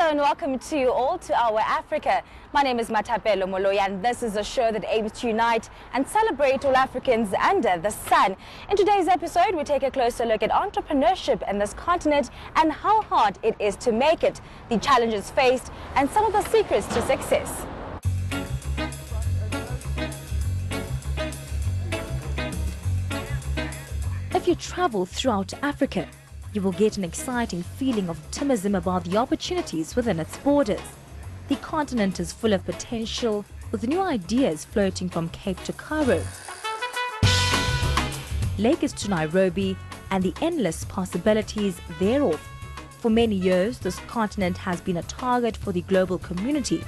Hello and welcome to you all to Our Africa. My name is Matapelo Moloya and this is a show that aims to unite and celebrate all Africans under the sun. In today's episode, we take a closer look at entrepreneurship in this continent and how hard it is to make it, the challenges faced and some of the secrets to success. If you travel throughout Africa, you will get an exciting feeling of optimism about the opportunities within its borders. The continent is full of potential, with new ideas floating from Cape to Cairo, Lagos to Nairobi, and the endless possibilities thereof. For many years, this continent has been a target for the global community,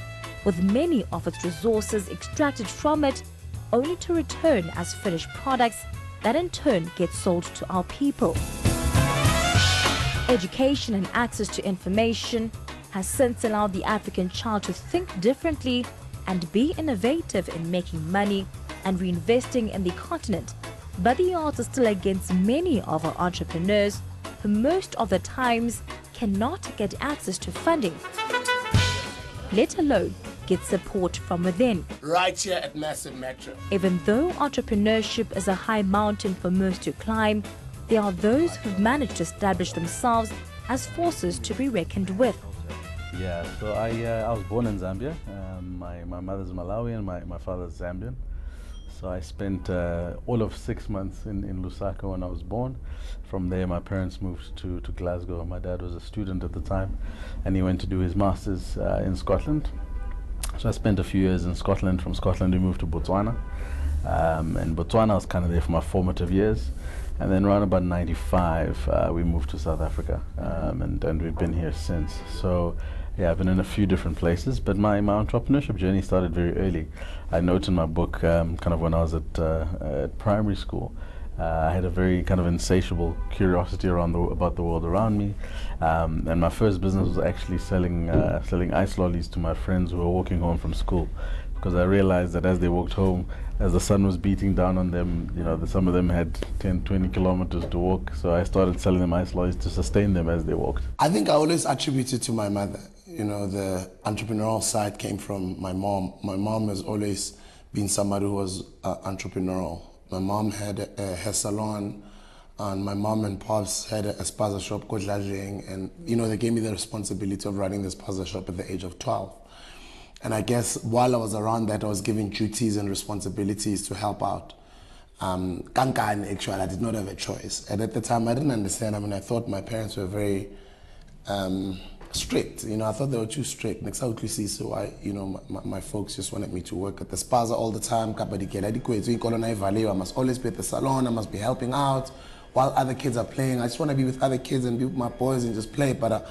with many of its resources extracted from it, only to return as finished products that in turn get sold to our people. Education and access to information has since allowed the African child to think differently and be innovative in making money and reinvesting in the continent. But the odds are still against many of our entrepreneurs who most of the times cannot get access to funding, let alone get support from within. Right here at Massive Metro. Even though entrepreneurship is a high mountain for most to climb, there are those who've managed to establish themselves as forces to be reckoned with. Yeah, so I was born in Zambia. My mother's Malawian, my father's Zambian. So I spent all of 6 months in Lusaka when I was born. From there, my parents moved to Glasgow. My dad was a student at the time, and he went to do his master's in Scotland. So I spent a few years in Scotland. From Scotland, we moved to Botswana. And Botswana was kind of there for my formative years. And then around about 95, we moved to South Africa, and we've been here since. So yeah, I've been in a few different places, but my entrepreneurship journey started very early. I note in my book, kind of when I was at primary school, I had a very kind of insatiable curiosity about the world around me, and my first business was actually selling ice lollies to my friends who were walking home from school, because I realized that as they walked home, as the sun was beating down on them, you know, some of them had 10, 20 kilometers to walk, so I started selling them ice lollies to sustain them as they walked. I think I always attribute it to my mother. You know, the entrepreneurial side came from my mom. My mom has always been somebody who was entrepreneurial. My mom had a hair salon, and my mom and pops had a spaza shop called Lajeng, and you know, they gave me the responsibility of running the spaza shop at the age of 12. And I guess while I was around that, I was given duties and responsibilities to help out. Actually, I did not have a choice. And at the time, I didn't understand. I mean, I thought my parents were very strict. You know, I thought they were too strict. Next out, so my folks just wanted me to work at the spaza all the time. I must always be at the salon. I must be helping out while other kids are playing. I just want to be with other kids and be with my boys and just play. But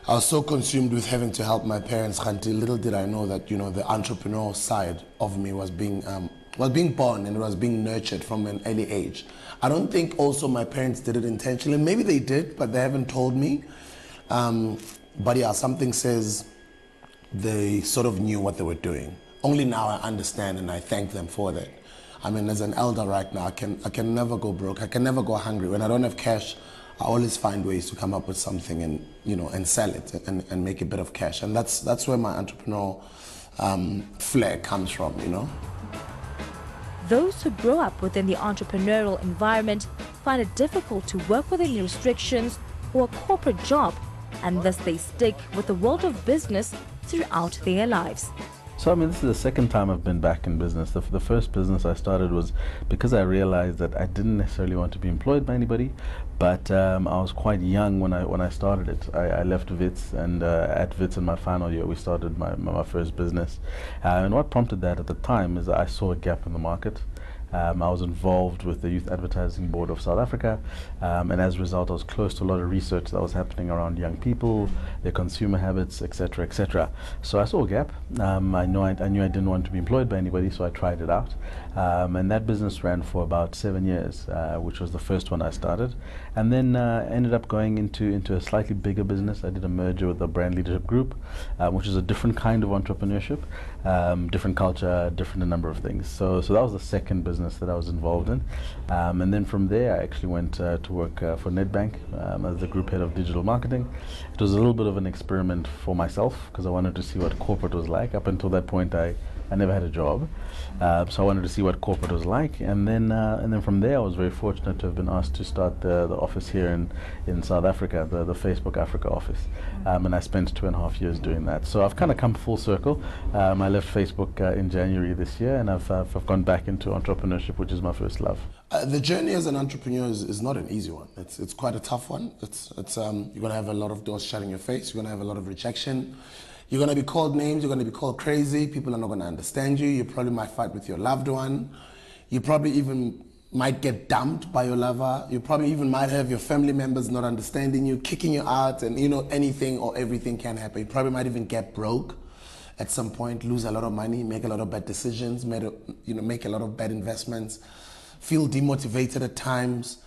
I was so consumed with having to help my parents until little did I know that, you know, the entrepreneurial side of me was being born, and it was being nurtured from an early age. I don't think also my parents did it intentionally. Maybe they did, but they haven't told me. But yeah, something says they sort of knew what they were doing. Only now I understand, and I thank them for that. I mean, as an elder right now, I can never go broke. I can never go hungry. When I don't have cash, I always find ways to come up with something and, you know, and sell it and make a bit of cash. And that's where my entrepreneurial flair comes from, you know. Those who grow up within the entrepreneurial environment find it difficult to work within the restrictions or a corporate job, and thus they stick with the world of business throughout their lives. So I mean, this is the second time I've been back in business. The first business I started was because I realized that I didn't necessarily want to be employed by anybody, but I was quite young when I started it. I left WITS, and at WITS in my final year we started my first business. And what prompted that at the time is that I saw a gap in the market. I was involved with the Youth Advertising Board of South Africa, and as a result I was close to a lot of research that was happening around young people, their consumer habits, etc., etc. So I saw a gap. I knew I didn't want to be employed by anybody, so I tried it out, and that business ran for about 7 years, which was the first one I started, and then ended up going into a slightly bigger business. I did a merger with the Brand Leadership Group, which is a different kind of entrepreneurship, different culture, different a number of things. So that was the second business that I was involved in. And then from there, I actually went to work for Nedbank as the group head of digital marketing. It was a little bit of an experiment for myself because I wanted to see what corporate was like. Up until that point, I never had a job, so I wanted to see what corporate was like, and then from there I was very fortunate to have been asked to start the office here in South Africa, the Facebook Africa office, and I spent 2.5 years doing that. So I've kind of come full circle. I left Facebook in January this year, and I've gone back into entrepreneurship, which is my first love. The journey as an entrepreneur is not an easy one. It's quite a tough one. It's you're gonna have a lot of doors shut in your face. You're gonna have a lot of rejection. You're going to be called names, you're going to be called crazy, people are not going to understand you, you probably might fight with your loved one, you probably even might get dumped by your lover, you probably even might have your family members not understanding you, kicking you out, and anything or everything can happen. You probably might even get broke at some point, lose a lot of money, make a lot of bad decisions, make a lot of bad investments, feel demotivated at times,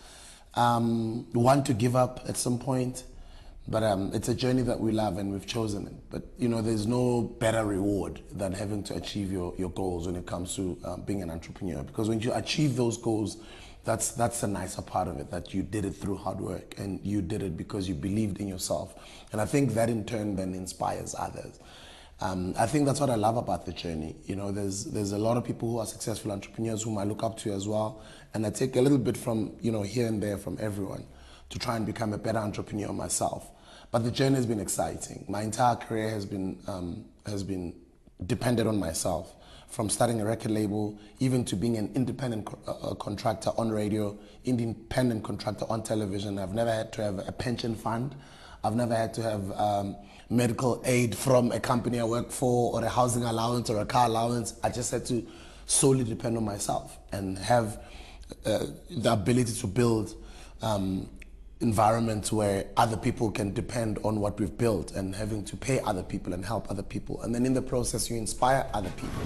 want to give up at some point. But it's a journey that we love and we've chosen it. But there's no better reward than having to achieve your goals when it comes to being an entrepreneur. Because when you achieve those goals, that's the nicer part of it, that you did it through hard work and you did it because you believed in yourself. And I think that in turn then inspires others. I think that's what I love about the journey. There's a lot of people who are successful entrepreneurs whom I look up to as well. And I take a little bit from, here and there from everyone to try and become a better entrepreneur myself. But the journey has been exciting. My entire career has been dependent on myself, from starting a record label, even to being an independent contractor on radio, independent contractor on television. I've never had to have a pension fund. I've never had to have medical aid from a company I work for, or a housing allowance or a car allowance. I just had to solely depend on myself and have the ability to build environments where other people can depend on what we've built, and having to pay other people and help other people. And then in the process, you inspire other people.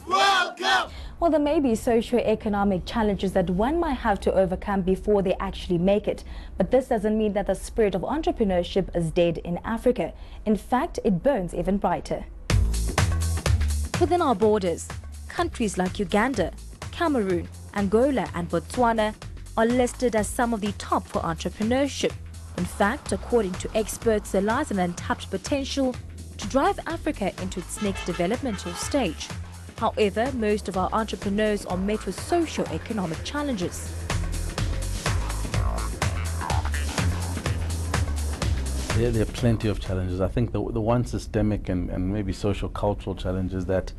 Welcome! Well, there may be socio-economic challenges that one might have to overcome before they actually make it. But this doesn't mean that the spirit of entrepreneurship is dead in Africa. In fact, it burns even brighter. Within our borders, countries like Uganda, Cameroon, Angola and Botswana are listed as some of the top for entrepreneurship. In fact, according to experts, there lies an untapped potential to drive Africa into its next developmental stage. However, most of our entrepreneurs are met with socio-economic challenges. Yeah, there are plenty of challenges. I think the one systemic and maybe social cultural challenge is that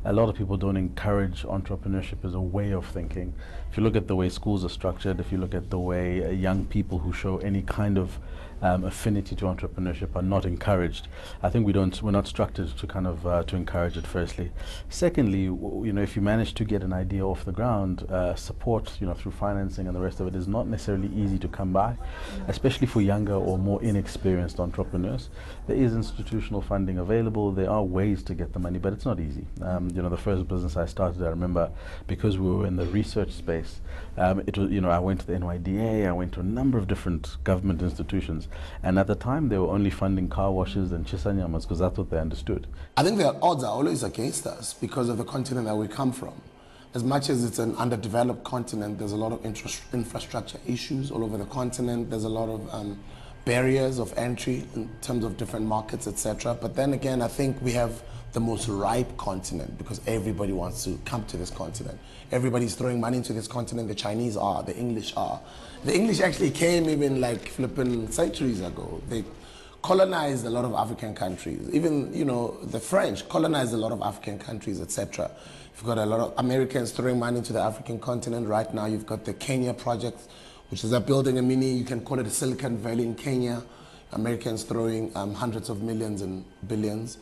a lot of people don't encourage entrepreneurship as a way of thinking. If you look at the way schools are structured, if you look at the way young people who show any kind of affinity to entrepreneurship are not encouraged. I think we're not structured to kind of to encourage it. Firstly, secondly, if you manage to get an idea off the ground, support through financing and the rest of it is not necessarily easy to come by, especially for younger or more inexperienced entrepreneurs. There is institutional funding available. There are ways to get the money, but it's not easy. The first business I started, I remember, because we were in the research space, it was I went to the NYDA, I went to a number of different government institutions. And at the time, they were only funding car washes and chisanyamas because that's what they understood. I think the odds are always against us because of the continent that we come from. As much as it's an underdeveloped continent, there's a lot of infrastructure issues all over the continent. There's a lot of barriers of entry in terms of different markets, etc. But then again, I think we have the most ripe continent because everybody wants to come to this continent. Everybody's throwing money into this continent. The Chinese are, the English are. The English actually came even like flipping centuries ago. They colonized a lot of African countries. Even, the French colonized a lot of African countries, etc. You've got a lot of Americans throwing money into the African continent. Right now, you've got the Kenya project, which is building a mini, you can call it a Silicon Valley in Kenya. Americans throwing hundreds of millions and billions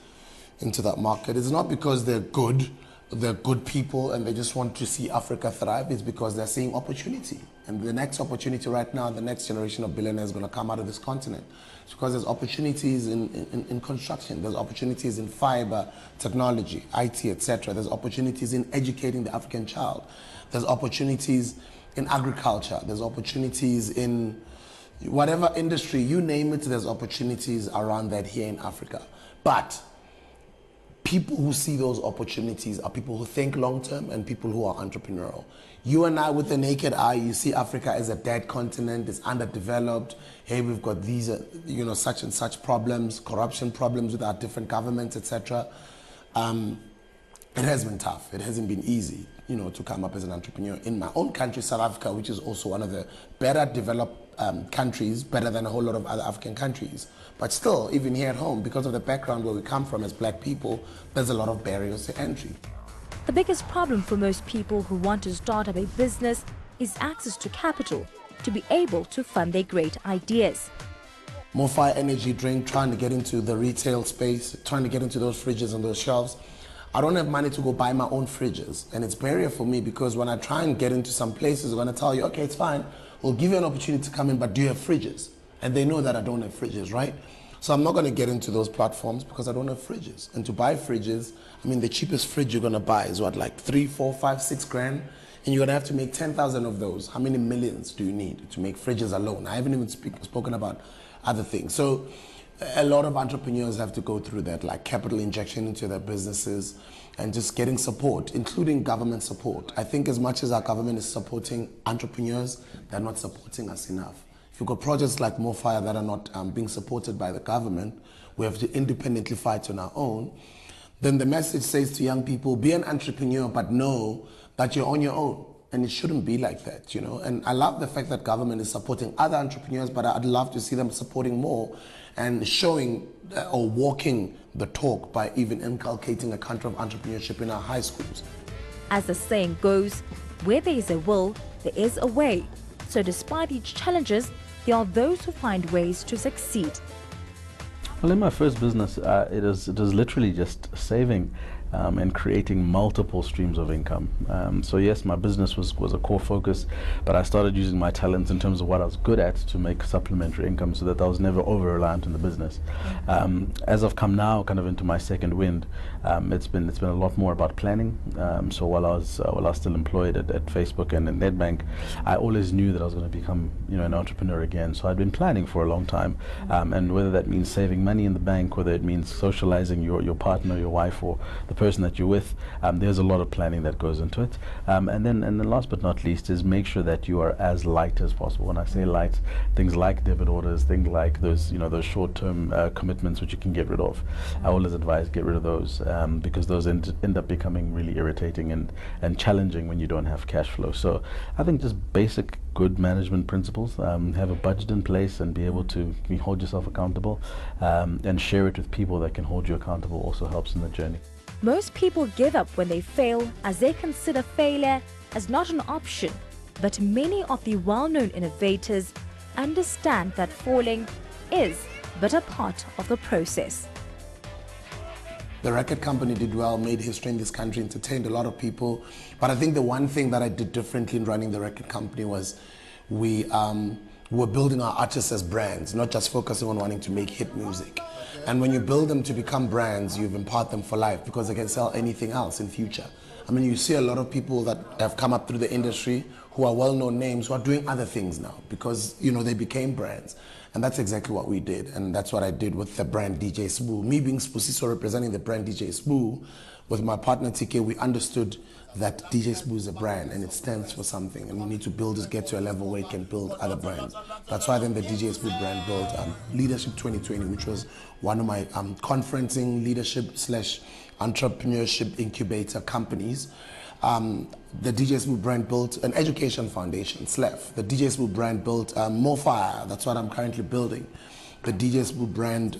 into that market. It's not because they're good people and they just want to see Africa thrive. It's because they're seeing opportunity. And the next opportunity right now, the next generation of billionaires is going to come out of this continent. It's because there's opportunities in construction, there's opportunities in fiber, technology, IT, etc. There's opportunities in educating the African child. There's opportunities in agriculture. There's opportunities in whatever industry, you name it, there's opportunities around that here in Africa. But people who see those opportunities are people who think long-term and people who are entrepreneurial. You and I, with the naked eye, you see Africa as a dead continent, it's underdeveloped. Hey, we've got these, such and such problems, corruption problems with our different governments, etc. It has been tough. It hasn't been easy, to come up as an entrepreneur in my own country, South Africa, which is also one of the better developed countries, better than a whole lot of other African countries. But still, even here at home, because of the background where we come from as black people, there's a lot of barriers to entry. The biggest problem for most people who want to start up a business is access to capital to be able to fund their great ideas. More Fire energy drink, trying to get into the retail space, trying to get into those fridges and those shelves. I don't have money to go buy my own fridges, and it's a barrier for me because when I try and get into some places, they're going to tell you, okay, it's fine, we'll give you an opportunity to come in, but do you have fridges? And they know that I don't have fridges, right? So I'm not going to get into those platforms because I don't have fridges. And to buy fridges, the cheapest fridge you're going to buy is what, like 3, 4, 5, 6 grand? And you're going to have to make 10,000 of those. How many millions do you need to make fridges alone? I haven't even spoken about other things. So a lot of entrepreneurs have to go through that, like capital injection into their businesses and just getting support, including government support. I think as much as our government is supporting entrepreneurs, they're not supporting us enough. If you've got projects like More Fire that are not being supported by the government, we have to independently fight on our own, then the message says to young people, be an entrepreneur, but know that you're on your own. And it shouldn't be like that, And I love the fact that government is supporting other entrepreneurs, but I'd love to see them supporting more and showing or walking the talk by even inculcating a culture of entrepreneurship in our high schools. As the saying goes, where there is a will, there is a way. So despite each challenges, there are those who find ways to succeed. Well, in my first business, it was literally just saving and creating multiple streams of income. So yes, my business was a core focus, but I started using my talents in terms of what I was good at to make supplementary income so that I was never over-reliant on the business. As I've come now kind of into my second wind, it's been a lot more about planning. So while I was still employed at Facebook and at Nedbank, I always knew that I was going to become an entrepreneur again. So I'd been planning for a long time, and whether that means saving money in the bank, whether it means socializing your partner, your wife, or the person that you're with, there's a lot of planning that goes into it. And then last but not least is make sure that you are as light as possible. When I say light, things like debit orders, things like those those short-term commitments which you can get rid of. I always advise get rid of those because those end up becoming really irritating and challenging when you don't have cash flow. So I think just basic good management principles, have a budget in place and be able to hold yourself accountable, and share it with people that can hold you accountable also helps in the journey. Most people give up when they fail as they consider failure as not an option, but many of the well-known innovators understand that falling is but a part of the process. The record company did well, made history in this country, entertained a lot of people. But I think the one thing that I did differently in running the record company was we were building our artists as brands, not just focusing on wanting to make hit music. And when you build them to become brands, you've empowered them for life because they can sell anything else in future. You see a lot of people that have come up through the industry who are well-known names who are doing other things now because, they became brands. And that's exactly what we did. And that's what I did with the brand DJ Sbu. Me being Spusiso representing the brand DJ Sbu, with my partner TK, we understood that DJ Sbu is a brand and it stands for something. And we need to build it, get to a level where it can build other brands. That's why then the DJ Sbu brand built Leadership 2020, which was one of my conferencing leadership / entrepreneurship incubator companies. The DJ Sbu brand built an education foundation, SLEF. The DJ Sbu brand built More Fire. That's what I'm currently building. The DJ Sbu brand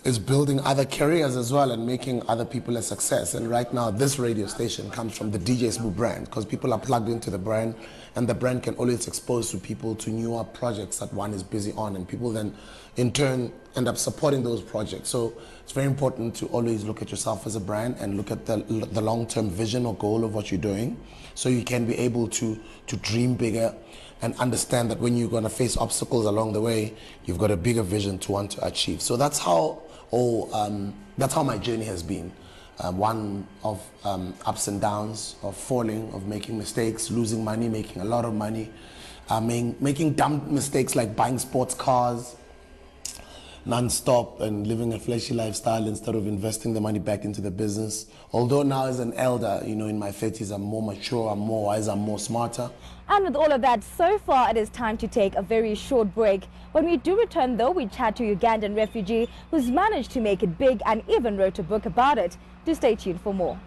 is building other careers as well and making other people a success. And right now, this radio station comes from the DJ Sbu brand because people are plugged into the brand and the brand can always expose to people to newer projects that one is busy on, and people then in turn end up supporting those projects. So it's very important to always look at yourself as a brand and look at the long-term vision or goal of what you're doing so you can be able to dream bigger and understand that when you're going to face obstacles along the way, you've got a bigger vision to want to achieve. So that's how my journey has been. One of ups and downs, of falling, of making mistakes, losing money, making a lot of money, making dumb mistakes like buying sports cars non-stop and living a flashy lifestyle instead of investing the money back into the business. Although now as an elder, you know, in my 30s, I'm more mature, I'm more wise, I'm more smarter. And with all of that, so far it is time to take a very short break. When we do return though, we chat to a Ugandan refugee who's managed to make it big and even wrote a book about it. Do stay tuned for more.